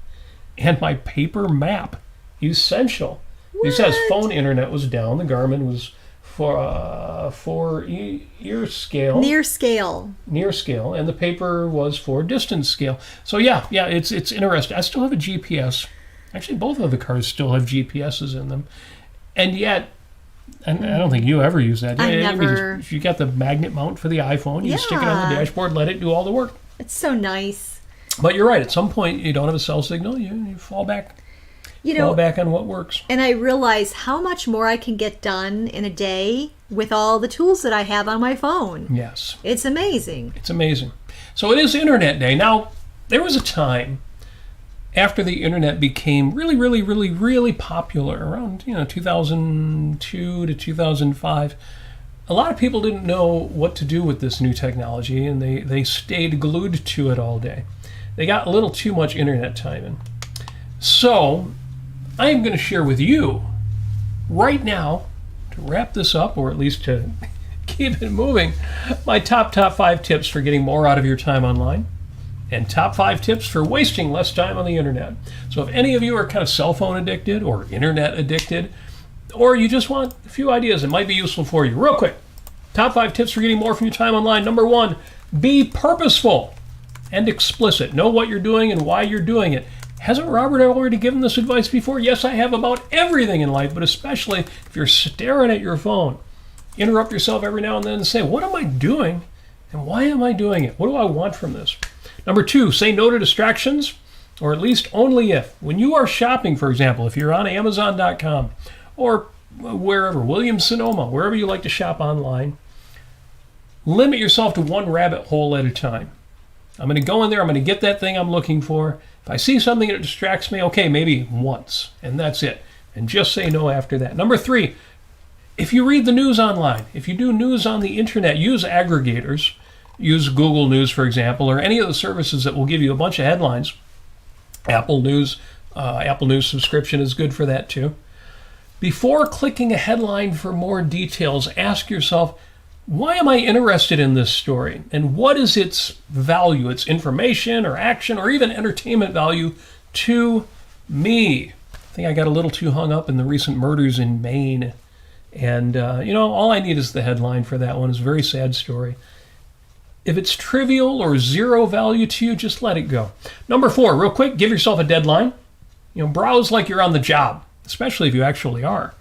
and my paper map essential. What? He says phone internet was down. The Garmin was for ear scale. Near scale. Near scale, and the paper was for distance scale. So yeah, it's interesting. I still have a GPS. Actually, both of the cars still have GPSs in them, and yet. And I don't think you ever use that. I never. If you got the magnet mount for the iPhone, you stick it on the dashboard, let it do all the work. It's so nice. But you're right. At some point, you don't have a cell signal. You fall back. Fall back on what works. And I realize how much more I can get done in a day with all the tools that I have on my phone. Yes. It's amazing. It's amazing. So it is Internet Day. Now, there was a time after the internet became really, really, really, really popular around 2002 to 2005, a lot of people didn't know what to do with this new technology, and they stayed glued to it all day. They got a little too much internet time in. So I am going to share with you right now, to wrap this up, or at least to keep it moving, my top 5 tips for getting more out of your time online. And top 5 tips for wasting less time on the internet. So if any of you are kind of cell phone addicted or internet addicted, or you just want a few ideas that might be useful for you, real quick. Top 5 tips for getting more from your time online. Number 1, be purposeful and explicit. Know what you're doing and why you're doing it. Hasn't Robert already given this advice before? Yes, I have, about everything in life, but especially if you're staring at your phone. Interrupt yourself every now and then and say, what am I doing and why am I doing it? What do I want from this? Number 2, say no to distractions, or at least only if. When you are shopping, for example, if you're on Amazon.com or wherever, Williams-Sonoma, wherever you like to shop online, limit yourself to one rabbit hole at a time. I'm going to go in there, I'm going to get that thing I'm looking for. If I see something that distracts me, okay, maybe once, and that's it. And just say no after that. Number 3, if you read the news online, if you do news on the internet, use aggregators. Use Google News, for example, or any of the services that will give you a bunch of headlines. Apple News subscription is good for that too. Before clicking a headline for more details, ask yourself, why am I interested in this story? And what is its value, its information or action or even entertainment value to me? I think I got a little too hung up in the recent murders in Maine. And, all I need is the headline for that one. It's a very sad story. If it's trivial or zero value to you, just let it go. Number 4, real quick, give yourself a deadline. Browse like you're on the job, especially if you actually are.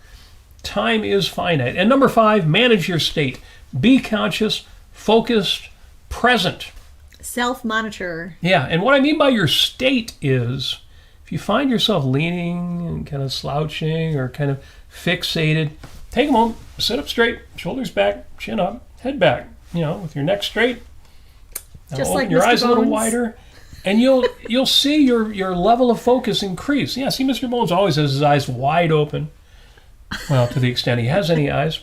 Time is finite. And number 5, manage your state. Be conscious, focused, present. Self-monitor. Yeah, and what I mean by your state is, if you find yourself leaning and kind of slouching or kind of fixated, take a moment, sit up straight, shoulders back, chin up, head back, with your neck straight. Just open like your Mr. eyes a little Bones. wider, and you'll see your level of focus increase. Yeah, see, Mr. Bones always has his eyes wide open. Well, to the extent he has any eyes.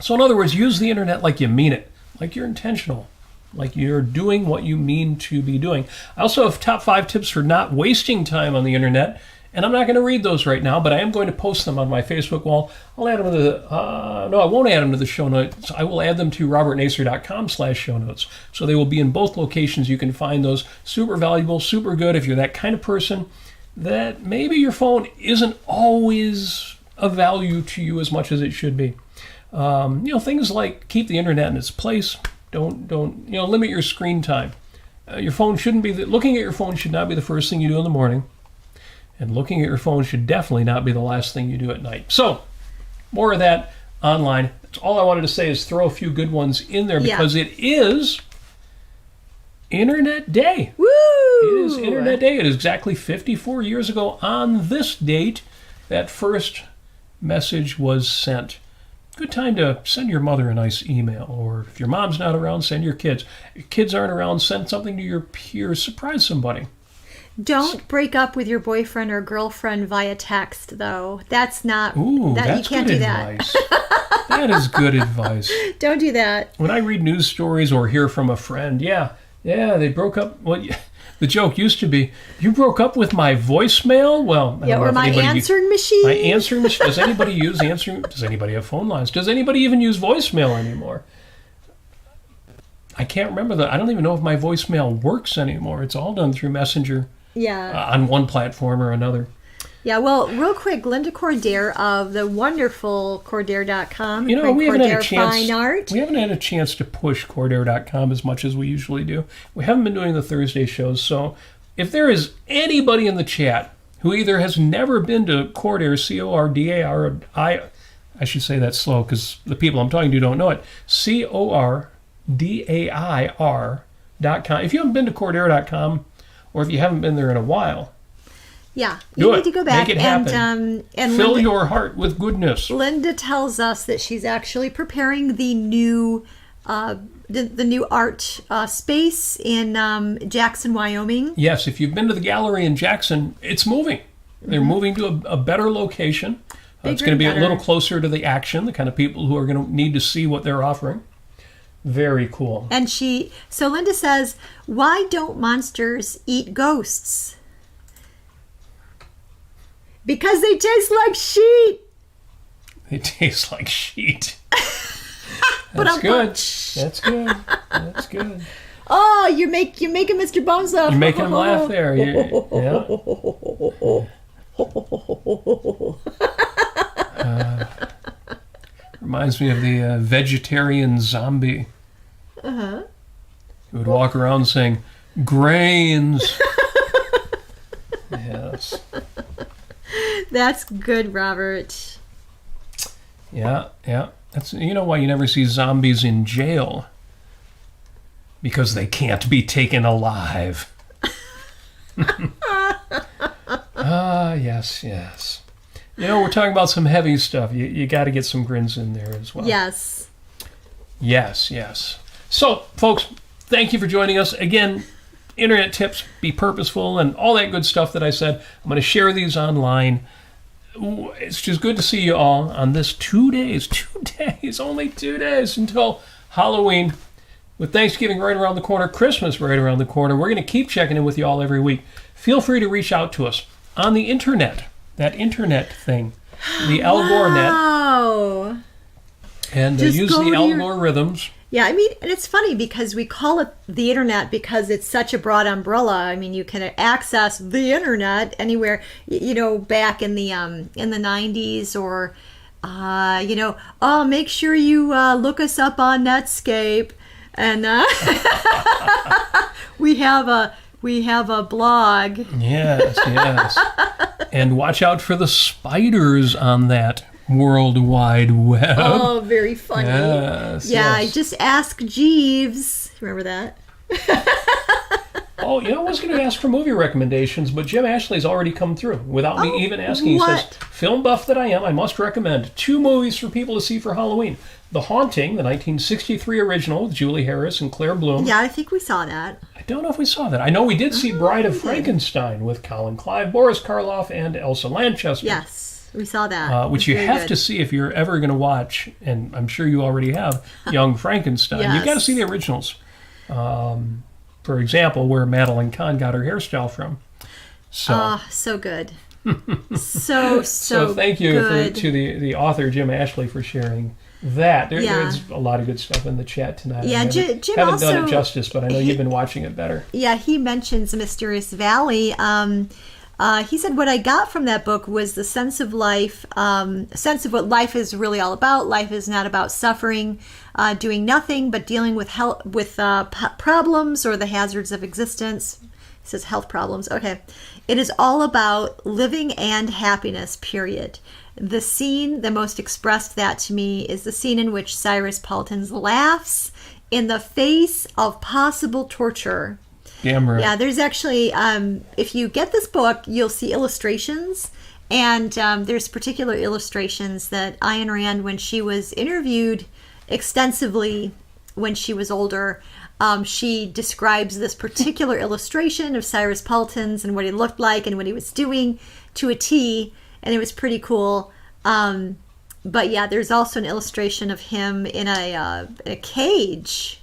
So in other words, use the internet like you mean it, like you're intentional, like you're doing what you mean to be doing. I also have top 5 tips for not wasting time on the internet. And I'm not going to read those right now, but I am going to post them on my Facebook wall. I'll add them to the, no, I won't add them to the show notes. I will add them to robertnasir.com/show notes. So they will be in both locations. You can find those super valuable, super good if you're that kind of person that maybe your phone isn't always of value to you as much as it should be. Things like keep the internet in its place. Don't limit your screen time. Your phone shouldn't be, looking at your phone should not be the first thing you do in the morning. And looking at your phone should definitely not be the last thing you do at night. So, more of that online. all I wanted to say is throw a few good ones in there Yeah. because it is Internet Day. Woo! It is Internet Day. It is exactly 54 years ago on this date that first message was sent. Good time to send your mother a nice email, or if your mom's not around, send your kids. If your kids aren't around, send something to your peers. Surprise somebody. Don't break up with your boyfriend or girlfriend via text, though. That's not. Ooh, that, that's you can't good do that. advice. That is good advice. Don't do that. When I read news stories or hear from a friend, yeah, they broke up. Well, the joke used to be, you broke up with my voicemail? Well, I don't know Or if my anybody answering machine. My answering machine. Does anybody use answering? Does anybody have phone lines? Does anybody even use voicemail anymore? I can't remember that. I don't even know if my voicemail works anymore. It's all done through Messenger Yeah. on one platform or another. Yeah, well, real quick, Linda Cordair of the wonderful Cordair.com. You know, we haven't had a chance. Fine Art. We haven't had a chance to push Cordair.com as much as we usually do. We haven't been doing the Thursday shows, so if there is anybody in the chat who either has never been to Cordair, Cordair, I should say that slow because the people I'm talking to don't know it. Cordair.com. If you haven't been to Cordair.com, or if you haven't been there in a while, Yeah, do you it. need to go back Make it happen. and Fill Linda, your heart with goodness. Linda tells us that she's actually preparing the new the new art space in Jackson, Wyoming. Yes, if you've been to the gallery in Jackson, it's moving. They're moving to a better location. It's Bigger going to be and a little better. closer to the action, the kind of people who are going to need to see what they're offering. Very cool. And so Linda says, why don't monsters eat ghosts? Because they taste like sheet. It tastes like sheet. But That's good. That's good. That's good. Oh, you're making Mr. Bones laugh. You're making him laugh there. Yeah. Reminds me of the vegetarian zombie. Uh-huh. Who would walk around saying, grains. Yes. That's good, Robert. Yeah. That's, you know why you never see zombies in jail? Because they can't be taken alive. Yes. You know, we're talking about some heavy stuff. You got to get some grins in there as well. Yes. Yes. So, folks, thank you for joining us. Again, internet tips, be purposeful, and all that good stuff that I said. I'm going to share these online. It's just good to see you all on this 2 days, only 2 days until Halloween. With Thanksgiving right around the corner, Christmas right around the corner, we're going to keep checking in with you all every week. Feel free to reach out to us on the internet, that internet thing, the Al Gore net, Wow. and Just use go the to Al your- Gore rhythms. Yeah, I mean, and it's funny because we call it the internet because it's such a broad umbrella. I mean, you can access the internet anywhere. You know, back in the 90s, or make sure you look us up on Netscape, and we have a blog. Yes. And watch out for the spiders on that World Wide Web. Oh, very funny. Yes. Just ask Jeeves. Remember that? Oh, I was going to ask for movie recommendations, but Jim Ashley's already come through without me even asking. what? He says, film buff that I am, I must recommend 2 movies for people to see for Halloween. The Haunting, the 1963 original with Julie Harris and Claire Bloom. Yeah, I think we saw that. I don't know if we saw that. I know we did see Bride of Frankenstein with Colin Clive, Boris Karloff, and Elsa Lanchester. Yes, we saw that. Which It's you very have good. to see if you're ever going to watch, and I'm sure you already have, Young Frankenstein. Yes. You got to see the originals. For example, where Madeline Kahn got her hairstyle from. So, So good. so thank you good. to the author, Jim Ashley, for sharing that. Yeah. There's a lot of good stuff in the chat tonight. Yeah, I Jim haven't also- done it justice, but I know you've been watching it better. Yeah, he mentions Mysterious Valley. He said what I got from that book was the sense of life, sense of what life is really all about. Life is not about suffering, doing nothing, but dealing with problems or the hazards of existence. says health problems. Okay. It is all about living and happiness, period. The scene that most expressed that to me is the scene in which Cyrus Paulton laughs in the face of possible torture. Damn right. Yeah, there's actually, if you get this book, you'll see illustrations. And there's particular illustrations that Ayn Rand, when she was interviewed extensively when she was older, she describes this particular illustration of Cyrus Paulton's and what he looked like and what he was doing to a T, and it was pretty cool. But yeah, there's also an illustration of him in a cage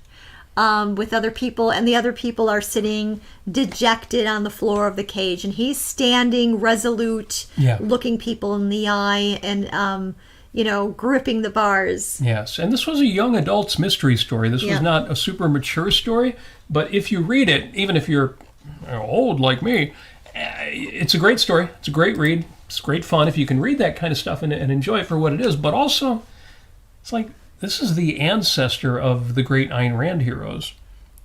with other people, and the other people are sitting dejected on the floor of the cage, and he's standing resolute, looking people in the eye, and gripping the bars. Yes, and this was a young adult's mystery story. This was not a super mature story, but if you read it, even if you're old like me, it's a great story. It's a great read. It's great fun if you can read that kind of stuff and enjoy it for what it is. But also, it's like, this is the ancestor of the great Ayn Rand heroes.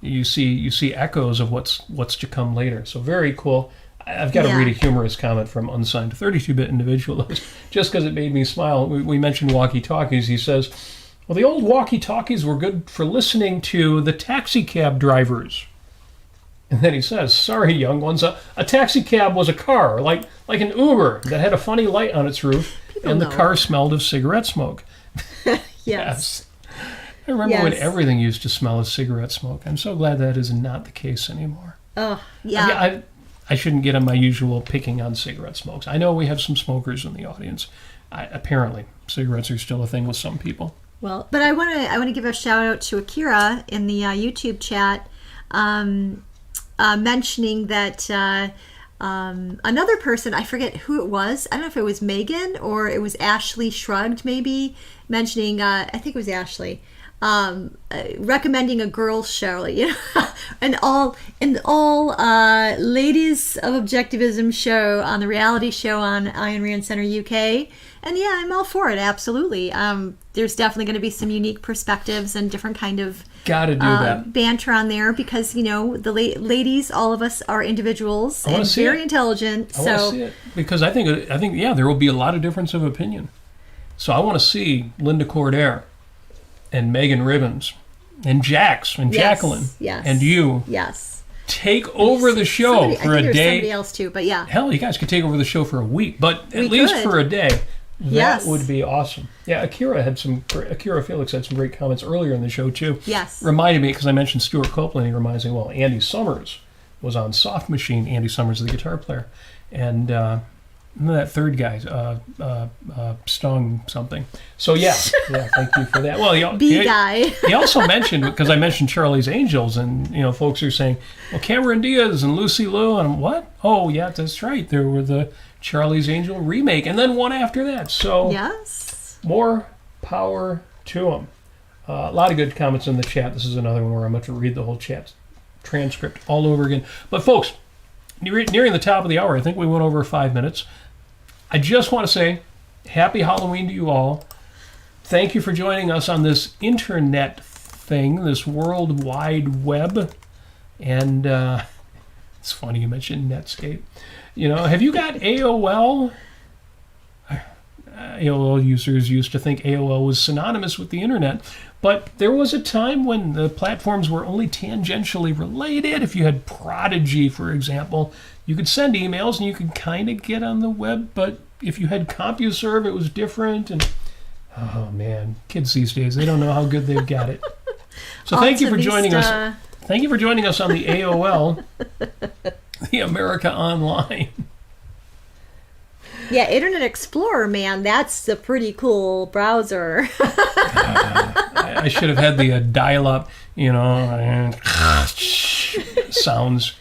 You see echoes of what's to come later. So very cool. I've got to read a humorous comment from unsigned 32-bit individual just because it made me smile. We mentioned walkie-talkies. He says, well, the old walkie-talkies were good for listening to the taxi cab drivers. And then he says, sorry, young ones, a taxi cab was a car, like an Uber that had a funny light on its roof, and the car smelled of cigarette smoke. Yes. I remember when everything used to smell of cigarette smoke. I'm so glad that is not the case anymore. Oh, yeah. I shouldn't get on my usual picking on cigarette smokes. I know we have some smokers in the audience. Apparently, cigarettes are still a thing with some people. Well, but I want to give a shout out to Akira in the YouTube chat, mentioning that another person, I forget who it was. I don't know if it was Megan or it was Ashley Shrugged, maybe, mentioning. I think it was Ashley. Recommending a girls show, an all ladies of objectivism show on the reality show on Ayn Rand Center UK, and yeah, I'm all for it. Absolutely. There's definitely going to be some unique perspectives and different kind of banter on there because the ladies, all of us are individuals and very intelligent. I want to see it because I think there will be a lot of difference of opinion. So I want to see Linda Cordair and Megan Ribbons, and Jax, and Jacqueline, and you, take over the show for a day. Somebody else too, but yeah. Hell, you guys could take over the show for a week, but at least for a day. That would be awesome. Yeah, Akira Felix had some great comments earlier in the show too. Yes. Reminded me, because I mentioned Stuart Copeland, he reminds me, well, Andy Summers was on Soft Machine. Andy Summers, the guitar player. And that third guy, Stong something. So yeah, thank you for that. Well, he also mentioned, because I mentioned Charlie's Angels, and folks are saying, well, Cameron Diaz and Lucy Liu, and what? Oh yeah, that's right. There were the Charlie's Angel remake, and then one after that. So more power to them. A lot of good comments in the chat. This is another one where I'm going to read the whole chat transcript all over again. But folks, nearing the top of the hour, I think we went over 5 minutes. I just want to say happy Halloween to you all. Thank you for joining us on this internet thing, this World Wide Web. And it's funny you mentioned Netscape. Have you got AOL? AOL users used to think AOL was synonymous with the internet, but there was a time when the platforms were only tangentially related. If you had Prodigy, for example, you could send emails and you could kind of get on the web, but if you had CompuServe, it was different. And oh man, kids these days, they don't know how good they've got it. So thank you for joining us. Thank you for joining us on the AOL, the America Online. Yeah, Internet Explorer, man, that's a pretty cool browser. I should have had the dial-up, sounds.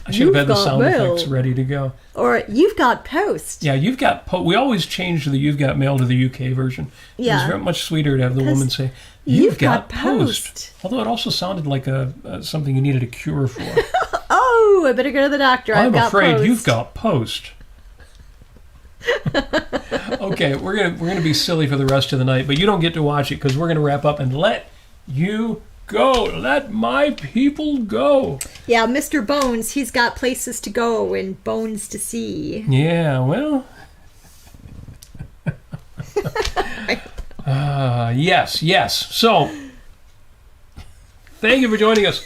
I should have had the sound effects ready to go. Or You've Got Post. Yeah, You've Got Post. We always change the You've Got Mail to the UK version. Yeah. It's very much sweeter to have the woman say, You've got post. Although it also sounded like something you needed a cure for. Oh, I better go to the doctor. I'm afraid you've got post. Okay, we're gonna be silly for the rest of the night, but you don't get to watch it because we're gonna wrap up and let you go. Let my people go. Yeah, Mr. Bones, he's got places to go and bones to see. Yeah, well. Yes. So, thank you for joining us.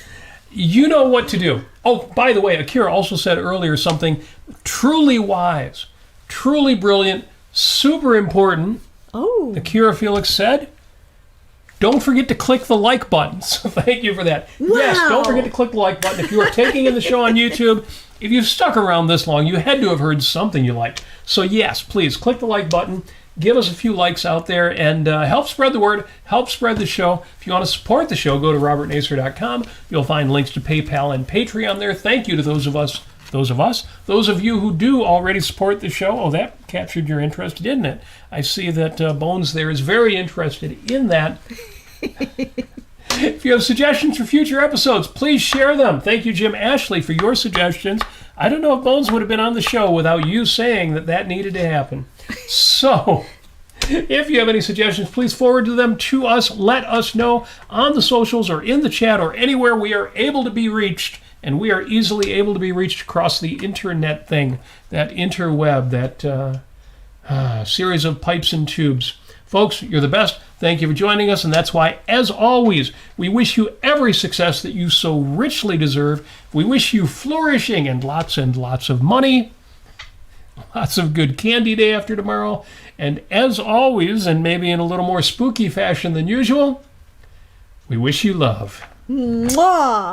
You know what to do. Oh, by the way, Akira also said earlier something truly wise, truly brilliant, super important. Oh. Akira Felix said, don't forget to click the like button. So thank you for that. Wow. Yes, don't forget to click the like button. If you are taking in the show on YouTube, if you've stuck around this long, you had to have heard something you liked. So yes, please click the like button. Give us a few likes out there and help spread the word, help spread the show. If you want to support the show, go to robertnasir.com. You'll find links to PayPal and Patreon there. Thank you to those of you who do already support the show. Oh, that captured your interest, didn't it? I see that Bones there is very interested in that. If you have suggestions for future episodes, please share them. Thank you, Jim Ashley, for your suggestions. I don't know if Bones would have been on the show without you saying that needed to happen. So, if you have any suggestions, please forward them to us. Let us know on the socials or in the chat or anywhere we are able to be reached. And we are easily able to be reached across the internet thing, that interweb, that series of pipes and tubes. Folks, you're the best. Thank you for joining us. And that's why, as always, we wish you every success that you so richly deserve. We wish you flourishing and lots of money. Lots of good candy day after tomorrow. And as always, and maybe in a little more spooky fashion than usual, we wish you love. Mwah!